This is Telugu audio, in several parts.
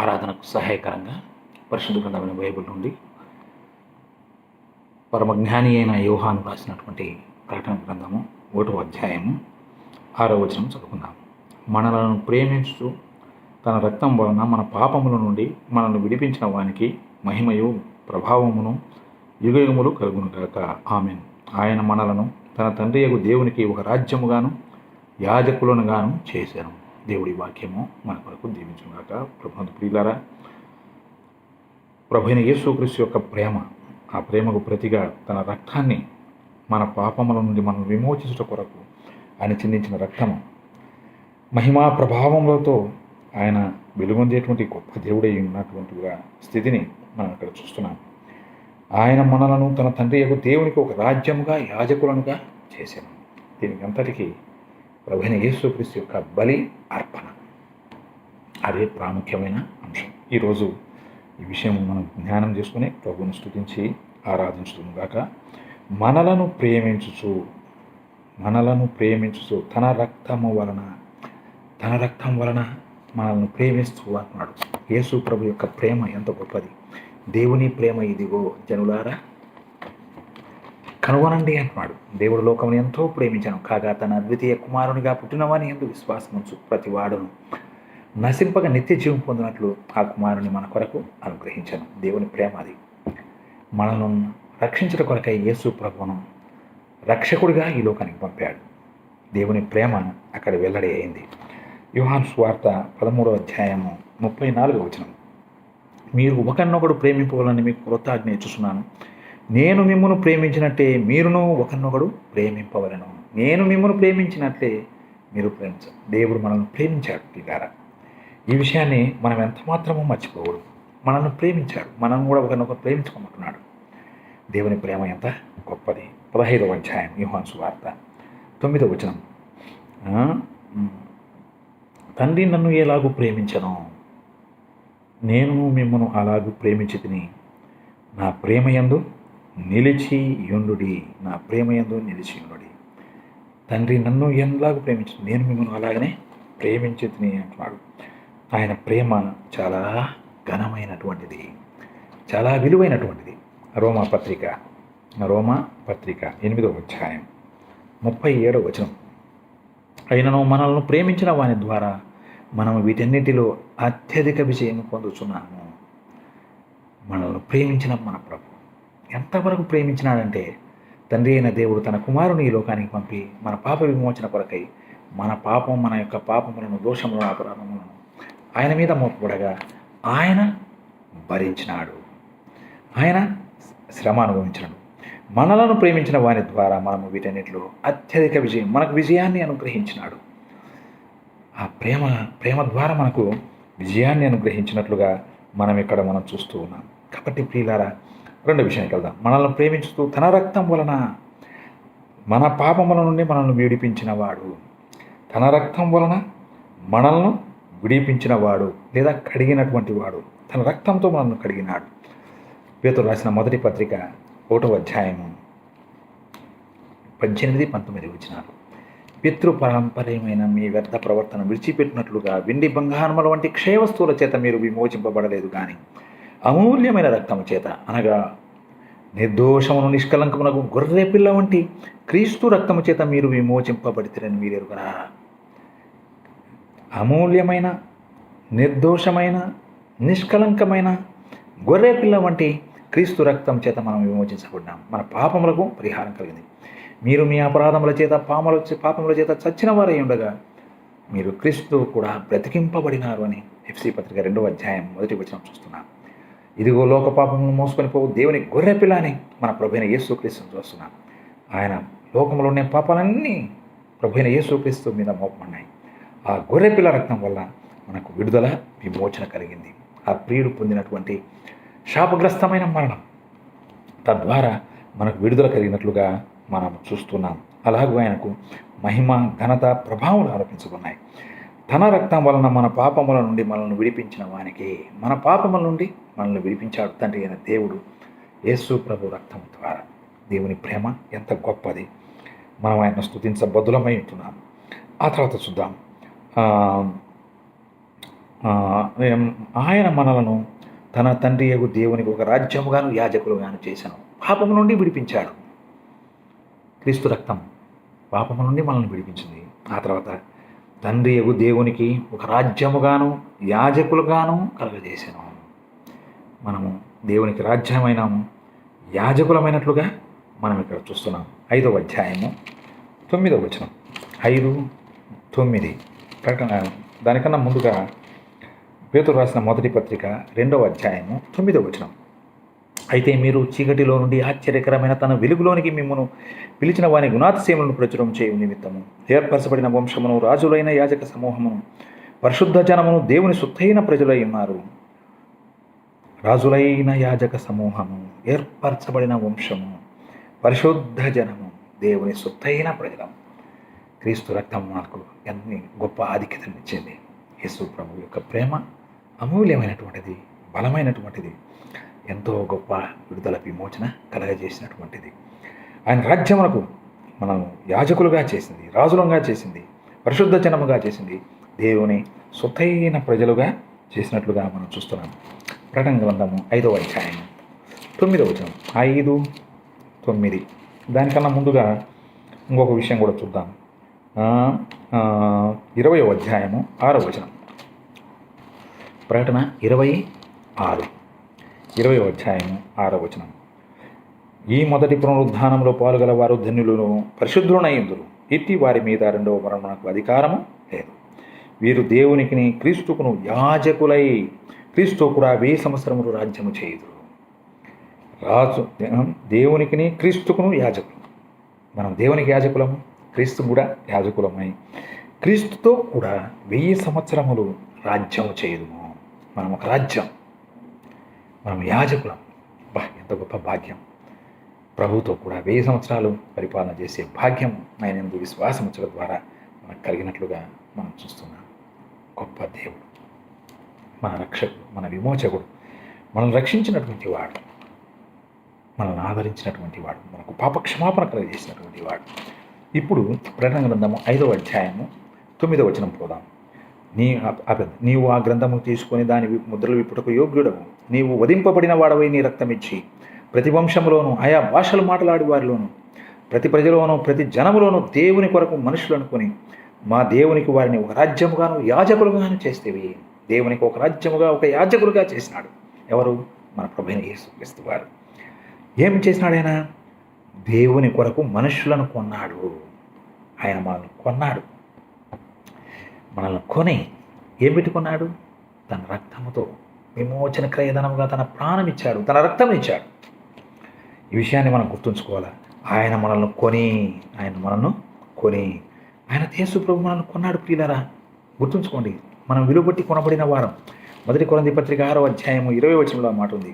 ఆరాధనకు సహాయకరంగా పరిశుద్ధ గ్రంథమైన బైబిల్ నుండి పరమజ్ఞాని అయిన యోహాను రాసినటువంటి ప్రకటన గ్రంథము 1వ అధ్యాయము 6వ వచనం చదువుకుందాం. మనలను ప్రేమించు తన రక్తం వలన మన పాపముల నుండి మనల్ని విడిపించిన వానికి మహిమయు ప్రభావమును యుగయుగములు కలుగునుగాక. ఆమెన్. ఆయన మనలను తన తండ్రి యగు దేవునికి ఒక రాజ్యముగాను యాజకులనుగాను చేశాను. దేవుడి వాక్యము మన కొరకు దీవించుగాక. ప్రభునందు ప్రియులారా, ప్రభువైన యేసుక్రీస్తు యొక్క ప్రేమ, ఆ ప్రేమకు ప్రతిగా తన రక్తాన్ని మన పాపముల నుండి మనం విమోచించుట కొరకు ఆయన చిందించిన రక్తము మహిమా ప్రభావములతో ఆయన వెలుగొందేటువంటి గొప్ప దేవుడై ఉన్నటువంటి స్థితిని మనం ఇక్కడ చూస్తున్నాం. ఆయన మనలను తన తండ్రి యొక్క దేవునికి ఒక రాజ్యముగా యాజకులనుగా చేశాను. దీనికి అంతటికీ ప్రభువైన యేసుక్రీస్తు యొక్క బలి అర్పణ అదే ప్రాముఖ్యమైన అంశం. ఈరోజు ఈ విషయం మనం జ్ఞానం చేసుకుని ప్రభువును స్తుతించి ఆరాధించుగాక. మనలను ప్రేమించుచు తన రక్తం వలన మనల్ని ప్రేమిస్తూ అంటున్నాడు. యేసు ప్రభు యొక్క ప్రేమ ఎంత గొప్పది! దేవుని ప్రేమ ఇదిగో జనులారా కనుగొనండి అంటున్నాడు. దేవుడు లోకమును ఎంతో ప్రేమించాను, కాగా తన అద్వితీయ కుమారునిగా పుట్టినవాని ఎందు విశ్వాసముంచు ప్రతి వాడును నశింపక నిత్య జీవం పొందినట్లు ఆ కుమారుని మన కొరకు అనుగ్రహించాను. దేవుని ప్రేమ అది. మనల్ని రక్షించడం కొరకై యేసు ప్రభువును రక్షకుడిగా ఈ లోకానికి పంపాడు. దేవుని ప్రేమ అక్కడ వెల్లడి అయింది. యోహాను సువార్త 13వ అధ్యాయము 34వ వచనం, మీరు ఒకరినొకడు ప్రేమింపవాలని మీకు కృతజ్ఞ ఇచ్చుచున్నాను. నేను మిమ్మల్ని ప్రేమించినట్టే మీరును ఒకరినొకడు ప్రేమింపవలను. నేను మిమ్మల్ని ప్రేమించినట్లే మీరు ప్రేమించారు. దేవుడు మనల్ని ప్రేమించాడు. పిల్లారా, ఈ విషయాన్ని మనం ఎంత మాత్రమూ మర్చిపోకూడదు. మనల్ని ప్రేమించాడు, మనం కూడా ఒకరినొకరు ప్రేమించుకోమంటున్నాడు. దేవుని ప్రేమ ఎంత గొప్పది. 15వ అధ్యాయం యోహాను సువార్త 9వ వచనం, తండ్రి నన్ను ఎలాగూ ప్రేమించను, నేను మిమ్మను అలాగూ ప్రేమించి తిని నా ప్రేమయందు నిలిచి యుండుడి. తండ్రి నన్ను ఎలాగూ ప్రేమించను, నేను మిమ్మల్ని అలాగనే ప్రేమించి తిని అంటున్నాడు. ఆయన ప్రేమ చాలా ఘనమైనటువంటిది, చాలా విలువైనటువంటిది. రోమా పత్రిక 8వ అధ్యాయం 37వ వచనం, అయినను మనల్ని ప్రేమించిన వాని ద్వారా మనము వీటన్నిటిలో అత్యధిక విజయం పొందుతున్నాము. మనల్ని ప్రేమించిన మన ప్రభు ఎంతవరకు ప్రేమించినాడంటే, తండ్రి అయిన దేవుడు తన కుమారుని ఈ లోకానికి పంపి మన పాప విమోచన కొరకై మన యొక్క పాపములను, దోషములను, అపరాధములను ఆయన మీద మోపబడగా ఆయన భరించినాడు, ఆయన శ్రమ అనుభవించినాడు. మనలను ప్రేమించిన వారి ద్వారా మనము వీటన్నిటిలో అత్యధిక విజయం, మనకు విజయాన్ని అనుగ్రహించినాడు. ఆ ప్రేమ ద్వారా మనకు విజయాన్ని అనుగ్రహించినట్లుగా మనం చూస్తూ ఉన్నాం. కాబట్టి ప్రియులారా, రెండో విషయానికి వెళ్దాం. మనల్ని ప్రేమించుతూ తన రక్తం వలన మన పాపముల నుండి మనల్ని విడిపించినవాడు. తన రక్తం వలన మనల్ని విడిపించినవాడు లేదా కడిగినటువంటి వాడు. తన రక్తంతో మనల్ని కడిగినాడు. పేతురు రాసిన మొదటి పత్రిక 1వ అధ్యాయము 18-19 వచనాలు, పితృపరంపరమైన మీ వ్యర్థ ప్రవర్తన విడిచిపెట్టినట్లుగా వెండి బంగారముల వంటి క్షయ వస్తువుల చేత మీరు విమోచింపబడలేదు, కానీ అమూల్యమైన రక్తము చేత, అనగా నిర్దోషమును నిష్కలంకమునకు గొర్రె పిల్ల వంటి క్రీస్తు రక్తము చేత మీరు విమోచింపబడితేరని మీరు ఎరుగరా. అమూల్యమైన, నిర్దోషమైన, నిష్కలంకమైన గొర్రె పిల్ల వంటి క్రీస్తు రక్తం చేత మనం విమోచించబడినాం. మన పాపములకు పరిహారం కలిగింది. మీరు మీ అపరాధముల చేత పాపముల చేత చచ్చిన వారై ఉండగా మీరు క్రీస్తు కూడా బ్రతికింపబడినారు అని ఎఫ్సీ పత్రిక 2వ అధ్యాయం 1వ వచనం చూస్తున్నాం. ఇదిగో లోక పాపములను మోసుకొని పోవు దేవుని గొర్రె పిల్ల అని మన ప్రభువైన యేసుక్రీస్తును చూస్తున్నాం. ఆయన లోకంలో ఉన్న పాపాలన్నీ ప్రభువైన యేసుక్రీస్తు మీద మోపమన్నాయి. ఆ గొర్రె పిల్ల రక్తం వల్ల మనకు విడుదల, విమోచన కలిగింది. ఆ ప్రియుడు పొందినటువంటి శాపగ్రస్తమైన మరణం తద్వారా మనకు విడుదల కలిగినట్లుగా మనం చూస్తున్నాం. అలాగే ఆయనకు మహిమ, ఘనత, ప్రభావాలు ఆరోపించుకున్నాయి. తన రక్తం వలన మన పాపముల నుండి మనల్ని విడిపించిన వానికి, మన పాపముల నుండి మనల్ని విడిపించాడు తండ్రి అయిన దేవుడు యేసు ప్రభు రక్తం ద్వారా. దేవుని ప్రేమ ఎంత గొప్పది! మనం ఆయన స్తుతించబద్దులమై ఉంటున్నాం. ఆ తర్వాత చూద్దాం. ఆయన మనలను తన తండ్రి యగు దేవునికి ఒక రాజ్యముగాను యాజకులుగాను చేశాను. పాపము నుండి విడిపించాడు. క్రీస్తు రక్తం పాపము నుండి మనల్ని విడిపించింది. ఆ తర్వాత తండ్రి యగు దేవునికి ఒక రాజ్యముగాను యాజకులుగాను కలుగజేశాను. మనము దేవునికి రాజ్యమైనాము, యాజకులమైనట్లుగా మనం ఇక్కడ చూస్తున్నాం. 5వ అధ్యాయము 9వ వచనం. 5:9 ప్రకటన. దానికన్నా ముందుగా పేతురు రాసిన మొదటి పత్రిక 2వ అధ్యాయము 9వ వచనం. అయితే మీరు చీకటిలో నుండి ఆశ్చర్యకరమైన తన వెలుగులోనికి మిమ్మను పిలిచిన వాని గుణాతిశయములను ప్రచురం చేయు నిమిత్తము ఏర్పరచబడిన వంశమును, రాజులైన యాజక సమూహమును, పరిశుద్ధ జనమును, దేవుని సొత్తైన ప్రజలై ఉన్నారు. రాజులైన యాజక సమూహము, ఏర్పరచబడిన వంశము, పరిశుద్ధ జనము, దేవుని సొత్తైన ప్రజలము. క్రీస్తు రక్తం మనకు ఎన్ని గొప్ప ఆధిక్యతనిచ్చింది. యేసు ప్రభు యొక్క ప్రేమ అమూల్యమైనటువంటిది, బలమైనటువంటిది, ఎంతో గొప్ప విడుదల విమోచన కలగజేసినటువంటిది. ఆయన రాజ్యమునకు మనం యాజకులుగా చేసింది, రాజులంగా చేసింది, పరిశుద్ధ జనముగా చేసింది, దేవుని సొత్తైన ప్రజలుగా చేసినట్లుగా మనం చూస్తున్నాం. ప్రకటన గ్రంథము 5వ అధ్యాయం 9వ వచనం. 5:9. దానికన్నా ముందుగా ఇంకొక విషయం కూడా చూద్దాం. 20వ అధ్యాయము 6వ వచనం. ప్రకటన 26, 20వ అధ్యాయము 6వ వచనం. ఈ మొదటి పునరుద్ధానంలో పాల్గొల వారు ధన్యులను, పరిశుద్ధులైందురు. ఇట్టి వారి మీద రెండవ మరణమునకు అధికారము లేదు. వీరు దేవునికిని క్రీస్తుకును యాజకులై క్రీస్తు కూడా 1000 సంవత్సరములు రాజ్యము చేయుదురు. రాజు దేవునికిని క్రీస్తుకును యాజకులు. మనం దేవునికి యాజకులము, క్రీస్తు కూడా యాజకులమై క్రీస్తుతో కూడా 1000 సంవత్సరములు రాజ్యము చేయుదుము. మనం ఒక రాజ్యం, మనం యాజకులం. ఎంత గొప్ప భాగ్యం! ప్రభుతో కూడా 1000 సంవత్సరాలు పరిపాలన చేసే భాగ్యం ఆయన యందు విశ్వాసం ఉంచడం ద్వారా మనకు కలిగినట్లుగా మనం చూస్తున్నాం. గొప్ప దేవుడు, మన రక్షకుడు, మన విమోచకుడు, మనల్ని రక్షించినటువంటి వాడు, మనల్ని ఆదరించినటువంటి వాడు, మనకు పాపక్షమాపణ కలిగజేసినటువంటి వాడు. ఇప్పుడు ప్రకటన గ్రంథము 5వ అధ్యాయము 9వ వచనం పోదాం. నీవు ఆ గ్రంథము తీసుకొని దాని ముద్రలు విప్పుటకు యోగ్యుడవు. నీవు వధింపబడిన వాడవై నీ రక్తమిచ్చి ప్రతి వంశములోను, ఆయా భాషలు మాట్లాడి వారిలోను, ప్రతి ప్రజలోను, ప్రతి జనములోను దేవుని కొరకు మనుషులు అనుకుని మా దేవునికి వారిని ఒక రాజ్యముగాను యాజకులుగాను చేస్తేవి. దేవునికి ఒక రాజ్యముగా, ఒక యాజకులుగా చేసినాడు. ఎవరు? మన ప్రభువైన యేసుక్రీస్తు వారు. ఏం చేసినాడు ఆయన? దేవుని కొరకు మనుషులను కొన్నాడు. ఆయన మనల్ని కొన్నాడు. మనల్ని కొని ఏం పెట్టుకున్నాడు? తన రక్తముతో విమోచన క్రయధనముగా తన ప్రాణం ఇచ్చాడు, తన రక్తం ఇచ్చాడు. ఈ విషయాన్ని మనం గుర్తుంచుకోవాలి. ఆయన మనల్ని కొని ఆయన యేసు ప్రభు మనల్ని కొన్నాడు. ప్రియులారా, గుర్తుంచుకోండి, మనం విలువబట్టి కొనబడిన వారం. మొదటి కొరింథీ పత్రిక 6వ అధ్యాయము 20వ వచనంలో మాట ఉంది.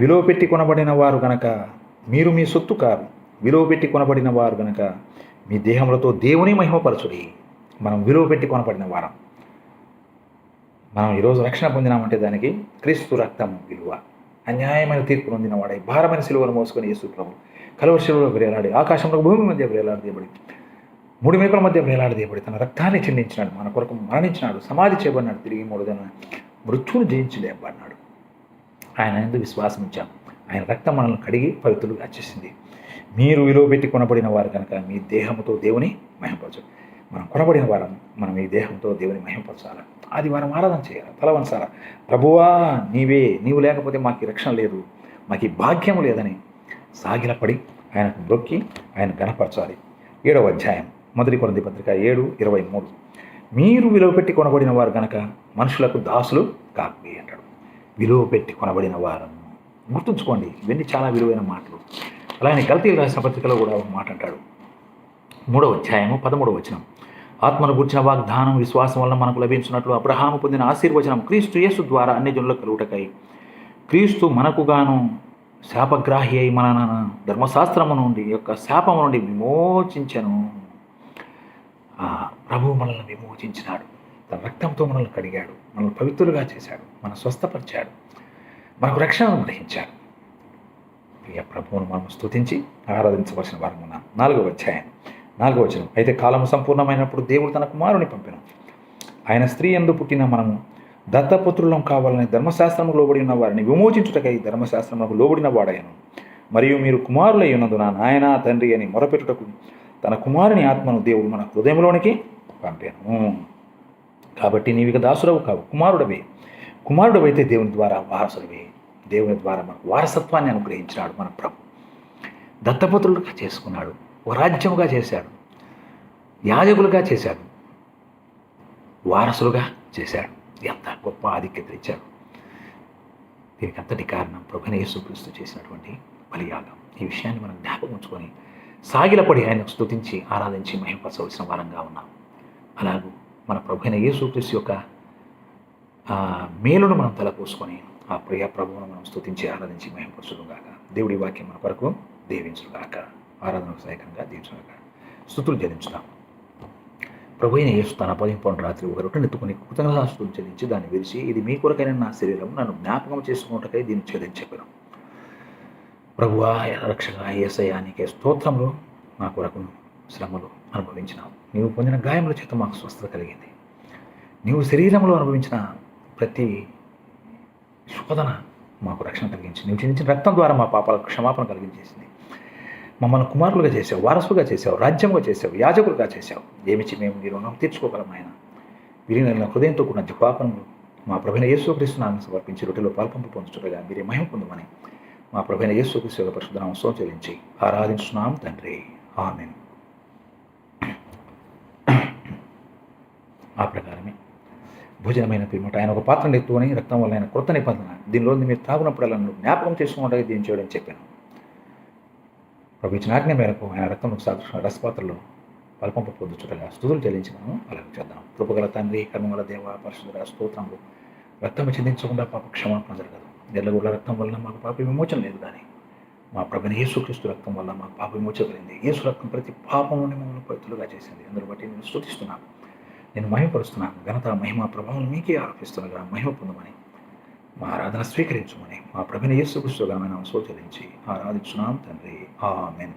విలువ పెట్టి కొనబడిన వారు గనక మీరు మీ సొత్తు కాదు. విలువ పెట్టి కొనబడిన వారు గనక మీ దేహములతో దేవుని మహిమపరచుడి. మనం విలువ పెట్టి కొనబడిన వారం. మనం ఈరోజు రక్షణ పొందినామంటే దానికి క్రీస్తు రక్తం విలువ. అన్యాయమైన తీర్పు పొందిన వాడై భారమైన సిలువను మోసుకొని యేసు ప్రభు కలువరి శిలువలో వేలాడి, ఆకాశంలో భూమి మధ్య వేలాడదీయబడి, 3 మేకుల మధ్య వేలాడదీయబడి తన రక్తాన్ని చెందించినాడు. మన కొరకు మరణించినాడు, సమాధి చేయబడినాడు, తిరిగి 3వ దినాన మృత్యువును జయించి లేపబడినాడు. ఆయన యందు విశ్వాసం ఉంచాం. ఆయన రక్తం మనల్ని కడిగి పవిత్రులుగా చేసింది. మీరు విలువ పెట్టి కొనబడిన వారు కనుక మీ దేహంతో దేవుని మహిమపరచు. మనం కొనబడిన వారం, మనం ఈ దేహంతో దేవుని మహిమపరచాలి. ఆదివారం ఆరాధన చేయాలి, తలవంచాలి. ప్రభువా, నీవు లేకపోతే మాకు రక్షణ లేదు, మాకు భాగ్యం లేదని సాగిలపడి ఆయనకు బ్రొక్కి ఆయన గణపరచాలి. 7వ అధ్యాయం మొదటి కొరింథీ పత్రిక 7:23. మీరు విలువ పెట్టి కొనబడిన వారు కనుక మనుషులకు దాసులు కాకుడి అంటాడు. విలువ పెట్టి కొనబడిన వారు, గుర్తుంచుకోండి, ఇవన్నీ చాలా విలువైన మాటలు. అలాగే గలతీయులకు రాసిన పత్రికలో కూడా ఒక మాట అంటాడు. 3వ అధ్యాయము 13వ వచనం. ఆత్మను గుర్చిన వాగ్దానం విశ్వాసం వల్ల మనకు లభించినట్లు అబ్రహాము పొందిన ఆశీర్వచనం క్రీస్తు యేసు ద్వారా అన్ని జనులకు కలుగుటకై క్రీస్తు మనకుగాను శాపగ్రాహి అయి మన ధర్మశాస్త్రము నుండి యొక్క శాపము నుండి విమోచించను. ప్రభువు మనల్ని విమోచించినాడు. తన రక్తంతో మనల్ని కడిగాడు, మనల్ని పవిత్రులుగా చేశాడు, మనం స్వస్థపరిచాడు, మనకు రక్షణను గ్రహించాడు. ప్రియ ప్రభువును మనం స్తుతించి ఆరాధించవలసిన వారం ఉన్నాం. 4వ అధ్యాయం 4వ వచనం. అయితే కాలము సంపూర్ణమైనప్పుడు దేవుడు తన కుమారుని పంపెను. ఆయన స్త్రీ యందు పుట్టిన మనము దత్తపుత్రులం కావాలని ధర్మశాస్త్రము లోబడి ఉన్న వారిని విమోచించుటకై ధర్మశాస్త్రములకు లోబడిన వాడయను. మరియు మీరు కుమారులై ఉన్నందున నాయన తండ్రి అని మొరపెట్టుటకు తన కుమారుని ఆత్మను దేవుడు మన హృదయంలోనికి పంపాను. కాబట్టి నీవిక దాసుడవు కావు, కుమారుడవైతే దేవుని ద్వారా వారసుడివే. దేవుని ద్వారా మనకు వారసత్వాన్ని అనుగ్రహించినాడు మన ప్రభు. దత్తపుత్రులుగా చేసుకున్నాడు, ఒక రాజ్యముగా చేశాడు, యాజకులుగా చేశాడు, వారసులుగా చేశాడు. ఎంత గొప్ప ఆధిక్యత ఇచ్చాడు. దీనికి అంతటి కారణం ప్రభువైన యేసుక్రీస్తు చేసినటువంటి బలియాగం. ఈ విషయాన్ని మనం జ్ఞాపకం ఉంచుకొని సాగిలపడి ఆయనకు స్తుతించి ఆరాధించి మహిమపరచవలసిన వారంగా ఉన్నాం. అలాగూ మన ప్రభువైన యేసుక్రీస్తు యొక్క మేలును మనం తలపోసుకొని ఆ ప్రియ ప్రభువును మనం స్తుతించి ఆరాధించి మహిమపరచుగాక. దేవుడి వాక్యం మన కొరకు దీవించుగాక. ఆరాధనకు సహాయకంగా దీవించుగాక. స్తుతులు చెల్లించుతాం. ప్రభు అయిన యేసు తన పదింపొండు రాత్రి ఒక రొట్టెను ఎత్తుకుని కృతజ్ఞతాస్తుతులు చెల్లించి దాన్ని విరిచి, ఇది మీ కొరకైన నా శరీరం, నన్ను జ్ఞాపకం చేసుకున్నట్టుకై దీన్ని చెల్లించి చెప్పాను. ప్రభువా, రక్షగా యేసయ్యా, నీకే స్తోత్రములు. నా కొరకు శ్రమలు అనుభవించినావు. నీవు పొందిన గాయముల చేత మాకు స్వస్థత కలిగింది. నీవు శరీరంలో అనుభవించిన ప్రతి శోధన మాకు రక్షణ కలిగించి, నీవు చిందించిన రక్తం ద్వారా మా పాపాలకు క్షమాపణ కలిగించేసింది. మమ్మల్ని కుమారులుగా చేసావు, వారసులుగా చేసావు, రాజ్యముగా చేసావు, యాజకులుగా చేసావు. ఏమిచ్చి మేము నీ రుణం తీర్చుకోగలం ఆయన. విరిగిన హృదయంతో కూడిన జపాపనలు మా ప్రభువైన యేసుక్రీస్తు నామమున సమర్పించి రొట్టెలో పాల్పంపు పొందుచుండగా మీరే మహిమ పొందమని మా ప్రభువైన యేసుక్రీస్తు యొక్క పరిశుద్ధ నామమున చెల్లించి ఆరాధించున్నాం తండ్రి. ఆమేన్. ఆ ప్రకారమే భోజనమైన పిమ్మట ఆయన ఒక పాత్రను ఎత్తుకొని, రక్తం వల్ల ఆయన కొత్త నిబంధన, దీనిలో మీరు తాగునప్పుడల్లా నన్ను జ్ఞాపకం చేసుకుంటే దీన్ని చేయడం చెప్పాను. ప్రభు ఇచ్చిన ఆజ్ఞ మేరకు ఆయన రక్తంలో సాదృశ్య రసపాత్రలో పల్పంపు పొందుచుటగా స్తుతులు చెల్లించినాము. అలాగే చేద్దాం. కృపగల తండ్రి, కర్మగల దేవ, పరిశుద్ధ స్తోత్రములు. రక్తం చిందించకుండా పాప క్షమాపణ జరగదు. ఎల్లగూడ రక్తం వల్ల మాకు పాప విమోచన లేదు, కానీ మా ప్రభువైన యేసుక్రీస్తు రక్తం వల్ల మాకు పాప విమోచన కలిగింది. యేసు రక్తం ప్రతి పాపం నుండి మమ్మల్ని పవిత్రులుగా చేసింది. అందరూ బట్టి నేను స్తుతిస్తున్నాను, నేను మహిమపరుస్తున్నాను. ఘనత, మహిమ, ప్రభావం మీకే ఆరోపిస్తుండగా మహిమ పొందమని, మా ఆరాధన స్వీకరించమని మా ప్రభువైన యేసుక్రీస్తు ఘనమైన నామమున చెల్లించి ఆరాధించున్నాం తండ్రి. ఆమేన్.